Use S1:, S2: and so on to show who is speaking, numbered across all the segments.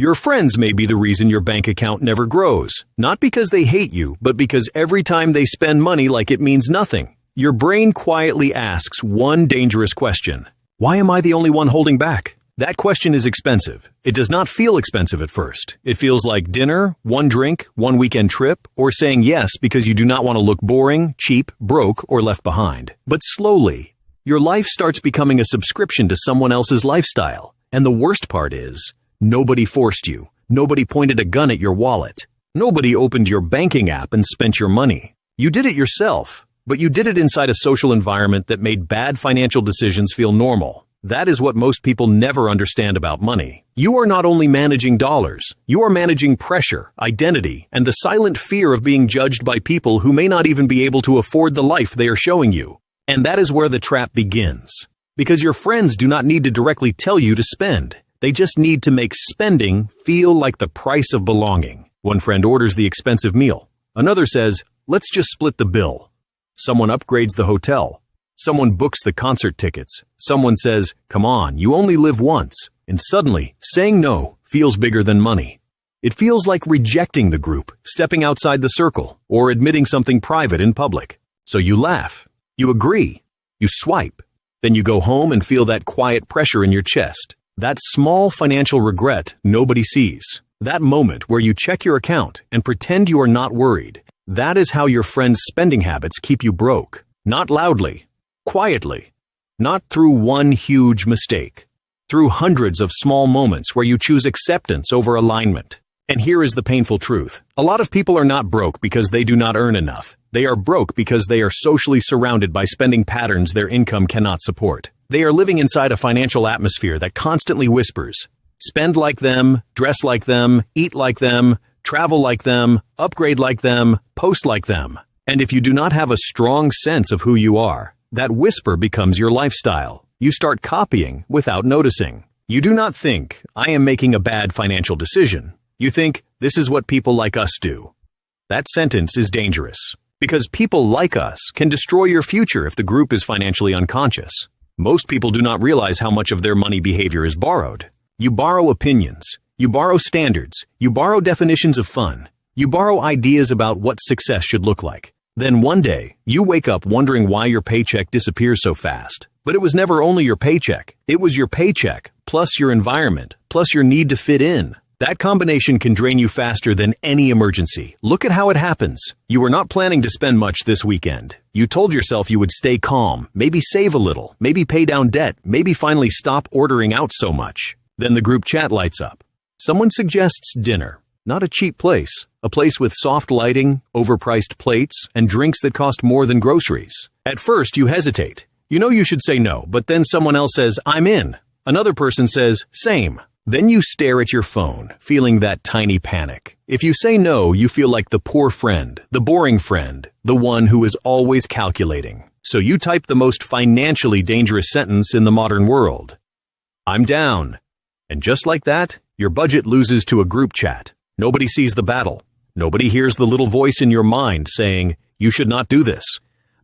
S1: Your friends may be the reason your bank account never grows, not because they hate you, but because every time they spend money like it means nothing. Your brain quietly asks one dangerous question. Why am I the only one holding back? That question is expensive. It does not feel expensive at first. It feels like dinner, one drink, one weekend trip, or saying yes because you do not want to look boring, cheap, broke, or left behind. But slowly, your life starts becoming a subscription to someone else's lifestyle. And the worst part is, nobody forced you. Nobody pointed a gun at your wallet. Nobody opened your banking app and spent your money. You did it yourself, but you did it inside a social environment that made bad financial decisions feel normal. That is what most people never understand about money. You are not only managing dollars, you are managing pressure, identity, and the silent fear of being judged by people who may not even be able to afford the life they are showing you. And that is where the trap begins. Because your friends do not need to directly tell you to spend. They just need to make spending feel like the price of belonging. One friend orders the expensive meal. Another says, let's just split the bill. Someone upgrades the hotel. Someone books the concert tickets. Someone says, come on, you only live once. And suddenly, saying no feels bigger than money. It feels like rejecting the group, stepping outside the circle, or admitting something private in public. So you laugh. You agree. You swipe. Then you go home and feel that quiet pressure in your chest. That small financial regret nobody sees. That moment where you check your account and pretend you are not worried. That is how your friends' spending habits keep you broke. Not loudly, quietly. Not through one huge mistake. Through hundreds of small moments where you choose acceptance over alignment. And here is the painful truth. A lot of people are not broke because they do not earn enough. They are broke because they are socially surrounded by spending patterns their income cannot support. They are living inside a financial atmosphere that constantly whispers, spend like them, dress like them, eat like them, travel like them, upgrade like them, post like them. And if you do not have a strong sense of who you are, that whisper becomes your lifestyle. You start copying without noticing. You do not think, I am making a bad financial decision. You think, this is what people like us do. That sentence is dangerous, because people like us can destroy your future if the group is financially unconscious. Most people do not realize how much of their money behavior is borrowed. You borrow opinions. You borrow standards. You borrow definitions of fun. You borrow ideas about what success should look like. Then one day, you wake up wondering why your paycheck disappears so fast. But it was never only your paycheck. It was your paycheck, plus your environment, plus your need to fit in. That combination can drain you faster than any emergency. Look at how it happens. You were not planning to spend much this weekend. You told yourself you would stay calm, maybe save a little, maybe pay down debt, maybe finally stop ordering out so much. Then the group chat lights up. Someone suggests dinner. Not a cheap place. A place with soft lighting, overpriced plates, and drinks that cost more than groceries. At first, you hesitate. You know you should say no, but then someone else says, I'm in. Another person says, same. Then you stare at your phone, feeling that tiny panic. If you say no, you feel like the poor friend, the boring friend, the one who is always calculating. So you type the most financially dangerous sentence in the modern world. I'm down. And just like that, your budget loses to a group chat. Nobody sees the battle. Nobody hears the little voice in your mind saying, you should not do this.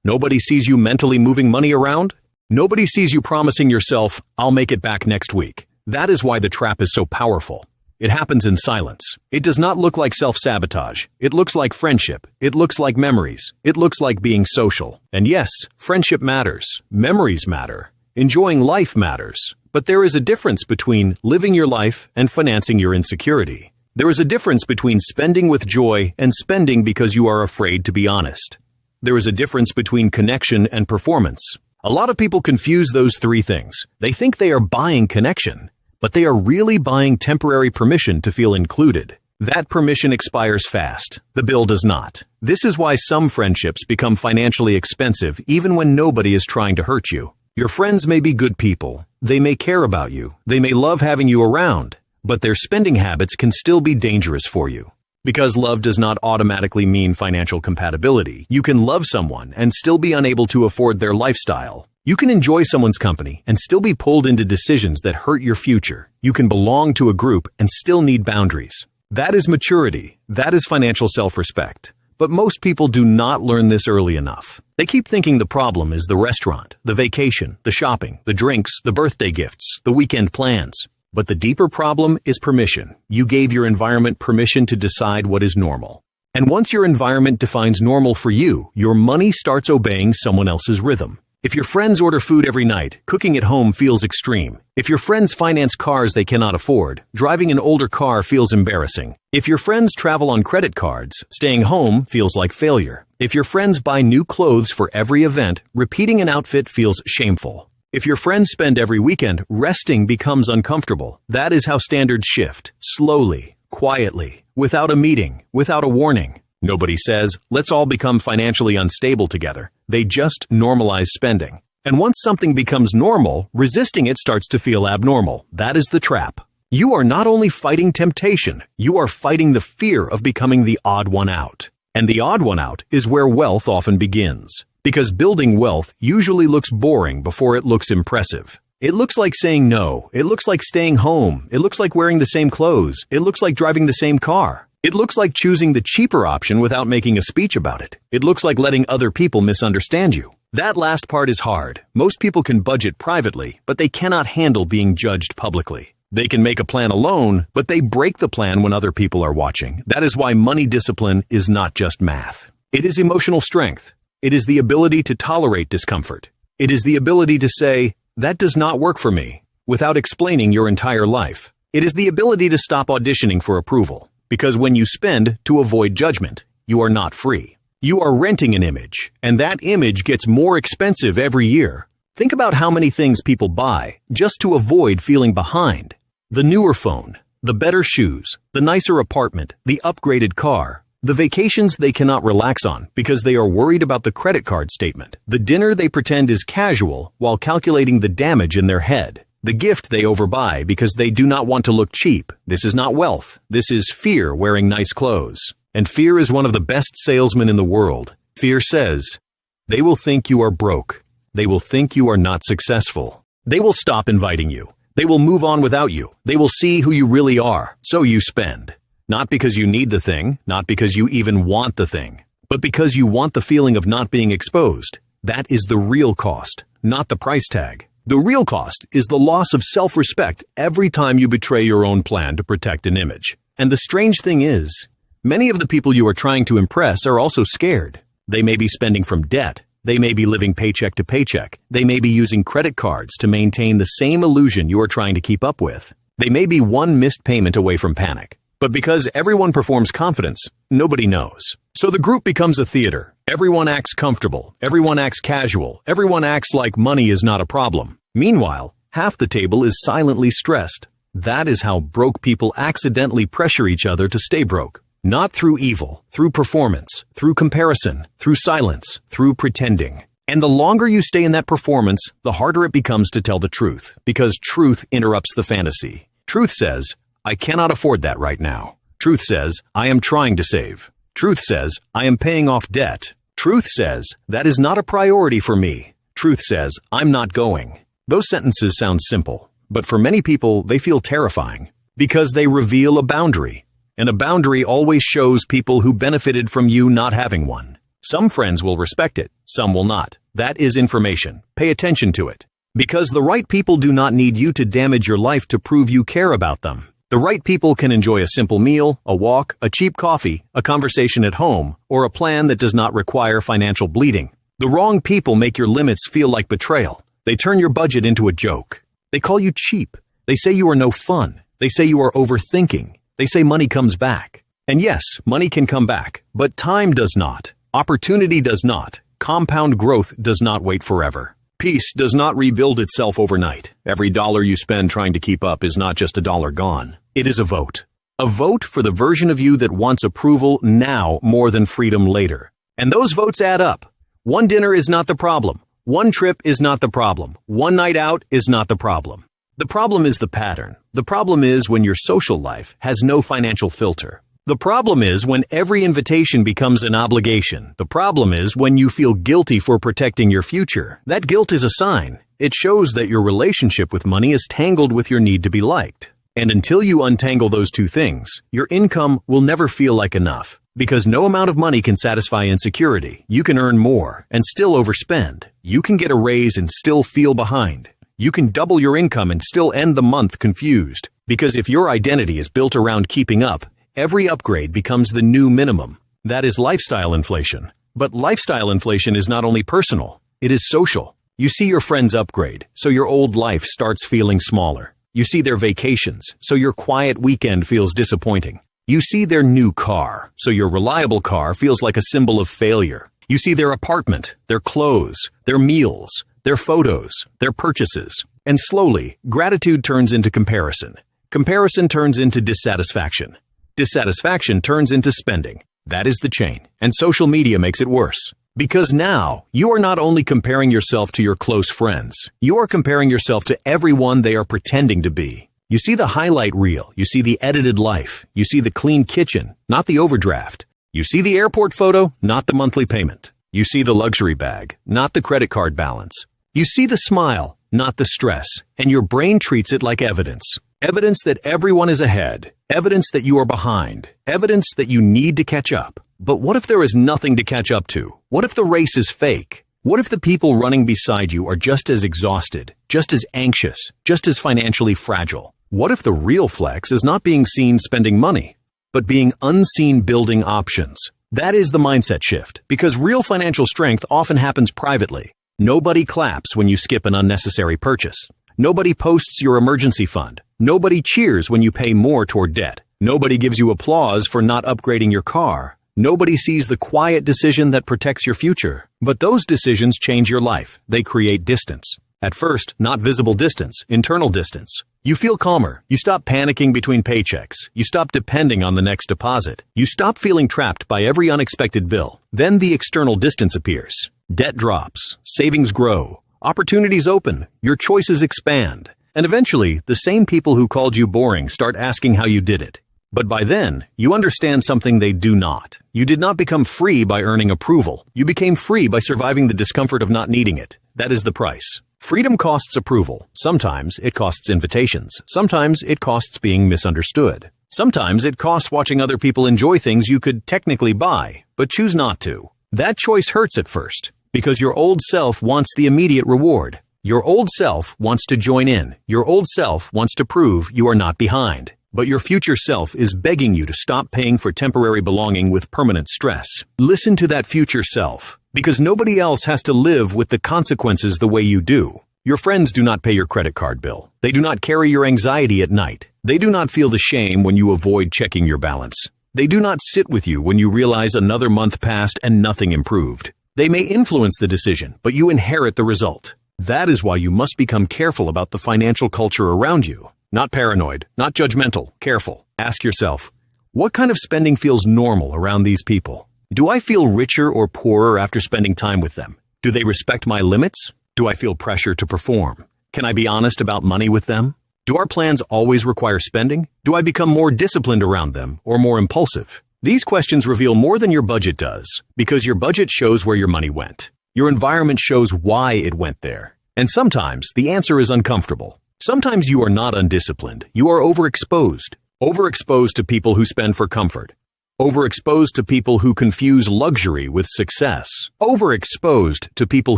S1: Nobody sees you mentally moving money around. Nobody sees you promising yourself, I'll make it back next week. That is why the trap is so powerful. It happens in silence. It does not look like self-sabotage. It looks like friendship. It looks like memories. It looks like being social. And yes, friendship matters. Memories matter. Enjoying life matters. But there is a difference between living your life and financing your insecurity. There is a difference between spending with joy and spending because you are afraid to be honest. There is a difference between connection and performance. A lot of people confuse those three things. They think they are buying connection, but they are really buying temporary permission to feel included. That permission expires fast. The bill does not. This is why some friendships become financially expensive even when nobody is trying to hurt you. Your friends may be good people. They may care about you. They may love having you around, but their spending habits can still be dangerous for you. Because love does not automatically mean financial compatibility. You can love someone and still be unable to afford their lifestyle. You can enjoy someone's company and still be pulled into decisions that hurt your future. You can belong to a group and still need boundaries. That is maturity. That is financial self-respect. But most people do not learn this early enough. They keep thinking the problem is the restaurant, the vacation, the shopping, the drinks, the birthday gifts, the weekend plans. But the deeper problem is permission. You gave your environment permission to decide what is normal. And once your environment defines normal for you, your money starts obeying someone else's rhythm. If your friends order food every night, cooking at home feels extreme. If your friends finance cars they cannot afford, driving an older car feels embarrassing. If your friends travel on credit cards, staying home feels like failure. If your friends buy new clothes for every event, repeating an outfit feels shameful. If your friends spend every weekend, resting becomes uncomfortable. That is how standards shift, slowly, quietly, without a meeting, without a warning. Nobody says, let's all become financially unstable together. They just normalize spending. And once something becomes normal, resisting it starts to feel abnormal. That is the trap. You are not only fighting temptation, you are fighting the fear of becoming the odd one out. And the odd one out is where wealth often begins. Because building wealth usually looks boring before it looks impressive. It looks like saying no. It looks like staying home. It looks like wearing the same clothes. It looks like driving the same car. It looks like choosing the cheaper option without making a speech about it. It looks like letting other people misunderstand you. That last part is hard. Most people can budget privately, but they cannot handle being judged publicly. They can make a plan alone, but they break the plan when other people are watching. That is why money discipline is not just math. It is emotional strength. It is the ability to tolerate discomfort. It is the ability to say, that does not work for me, without explaining your entire life. It is the ability to stop auditioning for approval. Because when you spend to avoid judgment, you are not free. You are renting an image, and that image gets more expensive every year. Think about how many things people buy just to avoid feeling behind. The newer phone, the better shoes, the nicer apartment, the upgraded car, the vacations they cannot relax on because they are worried about the credit card statement, the dinner they pretend is casual while calculating the damage in their head. The gift they overbuy because they do not want to look cheap. This is not wealth. This is fear wearing nice clothes. And fear is one of the best salesmen in the world. Fear says, they will think you are broke. They will think you are not successful. They will stop inviting you. They will move on without you. They will see who you really are. So you spend. Not because you need the thing, not because you even want the thing, but because you want the feeling of not being exposed. That is the real cost, not the price tag. The real cost is the loss of self-respect every time you betray your own plan to protect an image. And the strange thing is, many of the people you are trying to impress are also scared. They may be spending from debt. They may be living paycheck to paycheck. They may be using credit cards to maintain the same illusion you are trying to keep up with. They may be one missed payment away from panic. But because everyone performs confidence, nobody knows. So the group becomes a theater. Everyone acts comfortable. Everyone acts casual. Everyone acts like money is not a problem. Meanwhile, half the table is silently stressed. That is how broke people accidentally pressure each other to stay broke. Not through evil, through performance, through comparison, through silence, through pretending. And the longer you stay in that performance, the harder it becomes to tell the truth, because truth interrupts the fantasy. Truth says, I cannot afford that right now. Truth says, I am trying to save. Truth says, I am paying off debt. Truth says, that is not a priority for me. Truth says, I'm not going. Those sentences sound simple, but for many people, they feel terrifying because they reveal a boundary. And a boundary always shows people who benefited from you not having one. Some friends will respect it, some will not. That is information. Pay attention to it. Because the right people do not need you to damage your life to prove you care about them. The right people can enjoy a simple meal, a walk, a cheap coffee, a conversation at home, or a plan that does not require financial bleeding. The wrong people make your limits feel like betrayal. They turn your budget into a joke. They call you cheap. They say you are no fun. They say you are overthinking. They say money comes back. And yes, money can come back, but time does not. Opportunity does not. Compound growth does not wait forever. Peace does not rebuild itself overnight. Every dollar you spend trying to keep up is not just a dollar gone. It is a vote. A vote for the version of you that wants approval now more than freedom later. And those votes add up. One dinner is not the problem. One trip is not the problem. One night out is not the problem. The problem is the pattern. The problem is when your social life has no financial filter. The problem is when every invitation becomes an obligation. The problem is when you feel guilty for protecting your future. That guilt is a sign. It shows that your relationship with money is tangled with your need to be liked. And until you untangle those two things, your income will never feel like enough. Because no amount of money can satisfy insecurity. You can earn more and still overspend. You can get a raise and still feel behind. You can double your income and still end the month confused. Because if your identity is built around keeping up, every upgrade becomes the new minimum. That is lifestyle inflation. But lifestyle inflation is not only personal, it is social. You see your friends upgrade, so your old life starts feeling smaller. You see their vacations, so your quiet weekend feels disappointing. You see their new car, so your reliable car feels like a symbol of failure. You see their apartment, their clothes, their meals, their photos, their purchases. And slowly, gratitude turns into comparison. Comparison turns into dissatisfaction. Dissatisfaction turns into spending. That is the chain, and social media makes it worse. Because now, you are not only comparing yourself to your close friends, you are comparing yourself to everyone they are pretending to be. You see the highlight reel, you see the edited life, you see the clean kitchen, not the overdraft. You see the airport photo, not the monthly payment. You see the luxury bag, not the credit card balance. You see the smile, not the stress, and your brain treats it like evidence. Evidence that everyone is ahead, evidence that you are behind, evidence that you need to catch up. But what if there is nothing to catch up to? What if the race is fake? What if the people running beside you are just as exhausted, just as anxious, just as financially fragile? What if the real flex is not being seen spending money, but being unseen building options? That is the mindset shift, because real financial strength often happens privately. Nobody claps when you skip an unnecessary purchase. Nobody posts your emergency fund. Nobody cheers when you pay more toward debt. Nobody gives you applause for not upgrading your car. Nobody sees the quiet decision that protects your future. But those decisions change your life. They create distance. At first, not visible distance, internal distance. You feel calmer. You stop panicking between paychecks. You stop depending on the next deposit. You stop feeling trapped by every unexpected bill. Then the external distance appears. Debt drops. Savings grow. Opportunities open. Your choices expand. And eventually, the same people who called you boring start asking how you did it. But by then, you understand something they do not. You did not become free by earning approval. You became free by surviving the discomfort of not needing it. That is the price. Freedom costs approval. Sometimes it costs invitations. Sometimes it costs being misunderstood. Sometimes it costs watching other people enjoy things you could technically buy, but choose not to. That choice hurts at first, because your old self wants the immediate reward. Your old self wants to join in. Your old self wants to prove you are not behind. But your future self is begging you to stop paying for temporary belonging with permanent stress. Listen to that future self, because nobody else has to live with the consequences the way you do. Your friends do not pay your credit card bill. They do not carry your anxiety at night. They do not feel the shame when you avoid checking your balance. They do not sit with you when you realize another month passed and nothing improved. They may influence the decision, but you inherit the result. That is why you must become careful about the financial culture around you. Not paranoid, not judgmental, careful. Ask yourself, what kind of spending feels normal around these people? Do I feel richer or poorer after spending time with them? Do they respect my limits? Do I feel pressure to perform? Can I be honest about money with them? Do our plans always require spending? Do I become more disciplined around them or more impulsive? These questions reveal more than your budget does, because your budget shows where your money went. Your environment shows why it went there. And sometimes the answer is uncomfortable. Sometimes you are not undisciplined. You are overexposed. Overexposed to people who spend for comfort. Overexposed to people who confuse luxury with success. Overexposed to people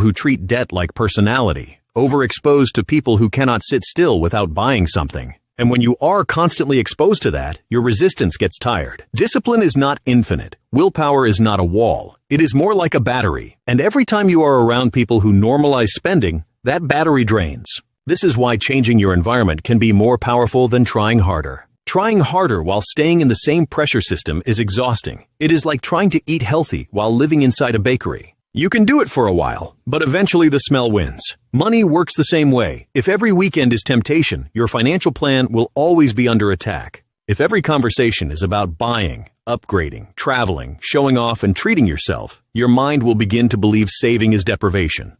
S1: who treat debt like personality. Overexposed to people who cannot sit still without buying something. And when you are constantly exposed to that, your resistance gets tired. Discipline is not infinite. Willpower is not a wall. It is more like a battery. And every time you are around people who normalize spending, that battery drains. This is why changing your environment can be more powerful than trying harder. Trying harder while staying in the same pressure system is exhausting. It is like trying to eat healthy while living inside a bakery. You can do it for a while, but eventually the smell wins. Money works the same way. If every weekend is temptation, your financial plan will always be under attack. If every conversation is about buying, upgrading, traveling, showing off, and treating yourself, your mind will begin to believe saving is deprivation.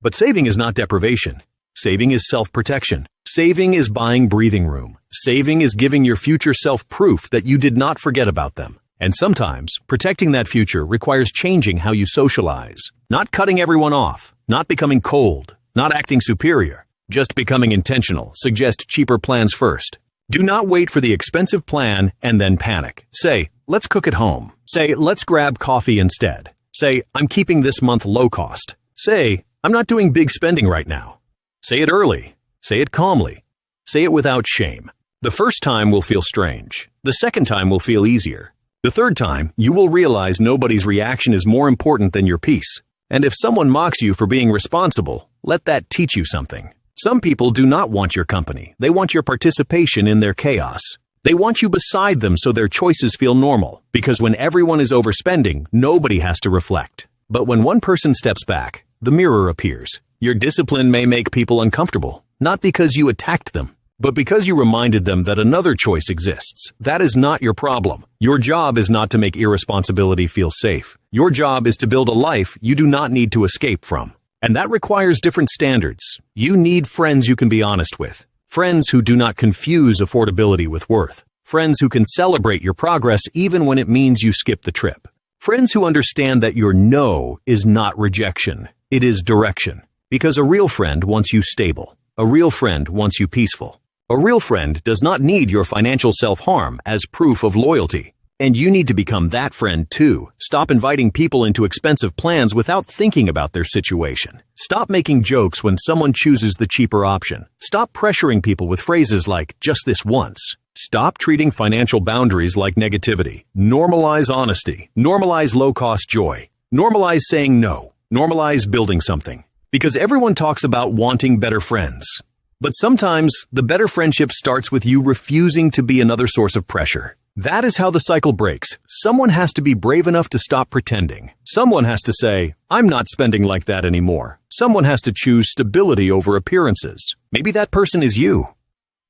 S1: But saving is not deprivation. Saving is self-protection. Saving is buying breathing room. Saving is giving your future self proof that you did not forget about them. And sometimes, protecting that future requires changing how you socialize. Not cutting everyone off. Not becoming cold. Not acting superior. Just becoming intentional. Suggest cheaper plans first. Do not wait for the expensive plan and then panic. Say, let's cook at home. Say, let's grab coffee instead. Say, I'm keeping this month low cost. Say, I'm not doing big spending right now. Say it early. Say it calmly. Say it without shame. The first time will feel strange. The second time will feel easier. The third time, you will realize nobody's reaction is more important than your peace. And if someone mocks you for being responsible, let that teach you something. Some people do not want your company. They want your participation in their chaos. They want you beside them so their choices feel normal. Because when everyone is overspending, nobody has to reflect. But when one person steps back, the mirror appears. Your discipline may make people uncomfortable, not because you attacked them, but because you reminded them that another choice exists. That is not your problem. Your job is not to make irresponsibility feel safe. Your job is to build a life you do not need to escape from. And that requires different standards. You need friends you can be honest with. Friends who do not confuse affordability with worth. Friends who can celebrate your progress even when it means you skip the trip. Friends who understand that your no is not rejection. It is direction. Because a real friend wants you stable. A real friend wants you peaceful. A real friend does not need your financial self-harm as proof of loyalty. And you need to become that friend too. Stop inviting people into expensive plans without thinking about their situation. Stop making jokes when someone chooses the cheaper option. Stop pressuring people with phrases like, just this once. Stop treating financial boundaries like negativity. Normalize honesty. Normalize low-cost joy. Normalize saying no. Normalize building something. Because everyone talks about wanting better friends. But sometimes, the better friendship starts with you refusing to be another source of pressure. That is how the cycle breaks. Someone has to be brave enough to stop pretending. Someone has to say, I'm not spending like that anymore. Someone has to choose stability over appearances. Maybe that person is you.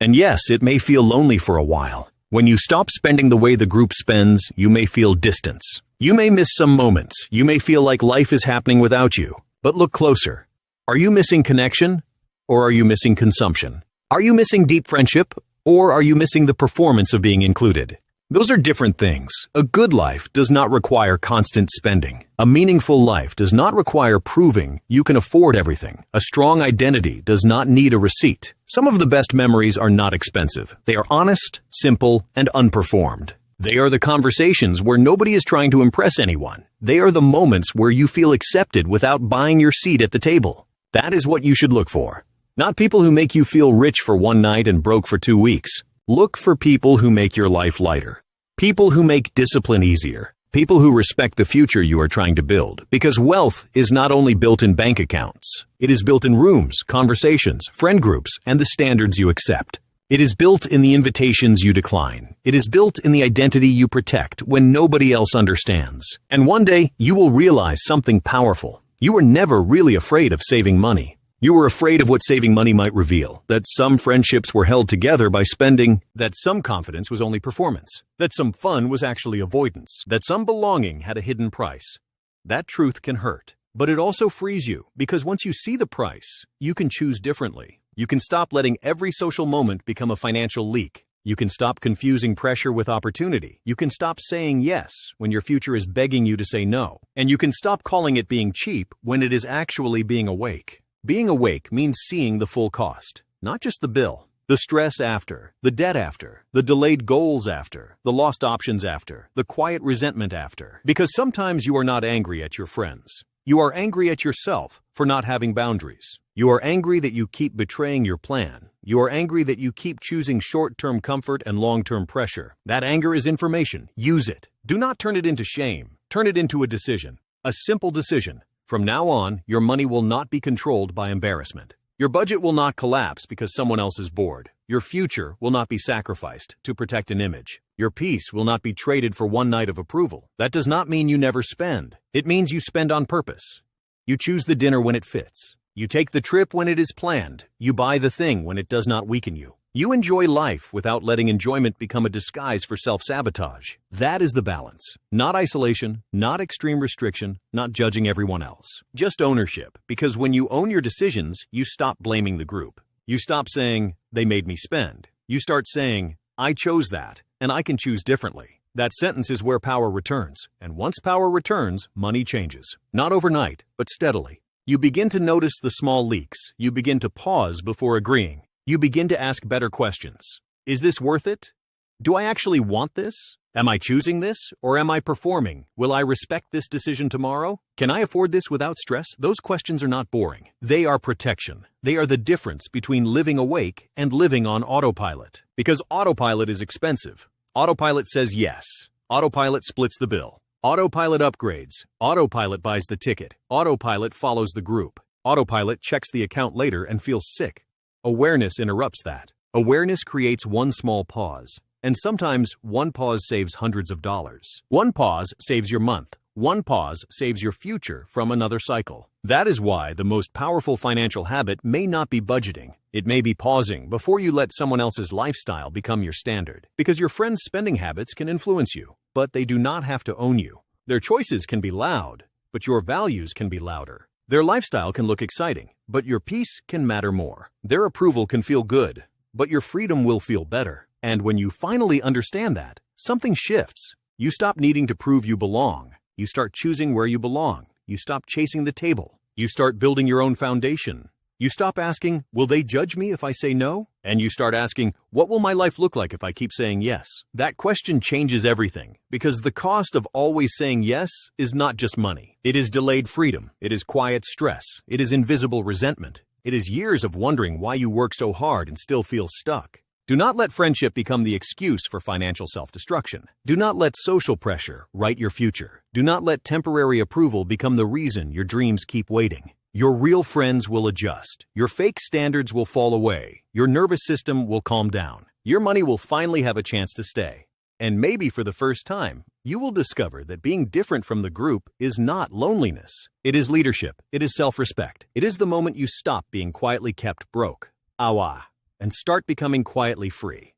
S1: And yes, it may feel lonely for a while. When you stop spending the way the group spends, you may feel distance. You may miss some moments. You may feel like life is happening without you. But look closer. Are you missing connection? Or are you missing consumption? Are you missing deep friendship? Or are you missing the performance of being included? Those are different things. A good life does not require constant spending. A meaningful life does not require proving you can afford everything. A strong identity does not need a receipt. Some of the best memories are not expensive. They are honest, simple, and unperformed. They are the conversations where nobody is trying to impress anyone. They are the moments where you feel accepted without buying your seat at the table. That is what you should look for. Not people who make you feel rich for one night and broke for 2 weeks. Look for people who make your life lighter. People who make discipline easier. People who respect the future you are trying to build. Because wealth is not only built in bank accounts. It is built in rooms, conversations, friend groups, and the standards you accept. It is built in the invitations you decline. It is built in the identity you protect when nobody else understands. And one day, you will realize something powerful. You were never really afraid of saving money. You were afraid of what saving money might reveal, that some friendships were held together by spending, that some confidence was only performance, that some fun was actually avoidance, that some belonging had a hidden price. That truth can hurt, but it also frees you, because once you see the price, you can choose differently. You can stop letting every social moment become a financial leak. You can stop confusing pressure with opportunity. You can stop saying yes when your future is begging you to say no. And you can stop calling it being cheap when it is actually being awake. Being awake means seeing the full cost, not just the bill, the stress after, the debt after, the delayed goals after, the lost options after, the quiet resentment after. Because sometimes you are not angry at your friends. You are angry at yourself for not having boundaries. You are angry that you keep betraying your plan. You are angry that you keep choosing short-term comfort and long-term pressure. That anger is information. Use it. Do not turn it into shame. Turn it into a decision. A simple decision. From now on, your money will not be controlled by embarrassment. Your budget will not collapse because someone else is bored. Your future will not be sacrificed to protect an image. Your peace will not be traded for one night of approval. That does not mean you never spend. It means you spend on purpose. You choose the dinner when it fits. You take the trip when it is planned. You buy the thing when it does not weaken you. You enjoy life without letting enjoyment become a disguise for self-sabotage. That is the balance. Not isolation, not extreme restriction, not judging everyone else. Just ownership, because when you own your decisions, you stop blaming the group. You stop saying, they made me spend. You start saying, I chose that, and I can choose differently. That sentence is where power returns. And once power returns, money changes. Not overnight, but steadily. You begin to notice the small leaks. You begin to pause before agreeing. You begin to ask better questions. Is this worth it? Do I actually want this? Am I choosing this or am I performing? Will I respect this decision tomorrow? Can I afford this without stress? Those questions are not boring. They are protection. They are the difference between living awake and living on autopilot. Because autopilot is expensive. Autopilot says yes. Autopilot splits the bill. Autopilot upgrades. Autopilot buys the ticket. Autopilot follows the group. Autopilot checks the account later and feels sick. Awareness interrupts that. Awareness creates one small pause. And sometimes one pause saves hundreds of dollars. One pause saves your month. One pause saves your future from another cycle. That is why the most powerful financial habit may not be budgeting. It may be pausing before you let someone else's lifestyle become your standard. Because your friends' spending habits can influence you, but they do not have to own you. Their choices can be loud, but your values can be louder. Their lifestyle can look exciting, but your peace can matter more. Their approval can feel good, but your freedom will feel better. And when you finally understand that, something shifts. You stop needing to prove you belong. You start choosing where you belong. You stop chasing the table. You start building your own foundation. You stop asking, will they judge me if I say no? And you start asking, what will my life look like if I keep saying yes? That question changes everything, because the cost of always saying yes is not just money. It is delayed freedom. It is quiet stress. It is invisible resentment. It is years of wondering why you work so hard and still feel stuck. Do not let friendship become the excuse for financial self-destruction. Do not let social pressure write your future. Do not let temporary approval become the reason your dreams keep waiting. Your real friends will adjust. Your fake standards will fall away. Your nervous system will calm down. Your money will finally have a chance to stay. And maybe for the first time, you will discover that being different from the group is not loneliness. It is leadership. It is self-respect. It is the moment you stop being quietly kept broke. Awa. And start becoming quietly free.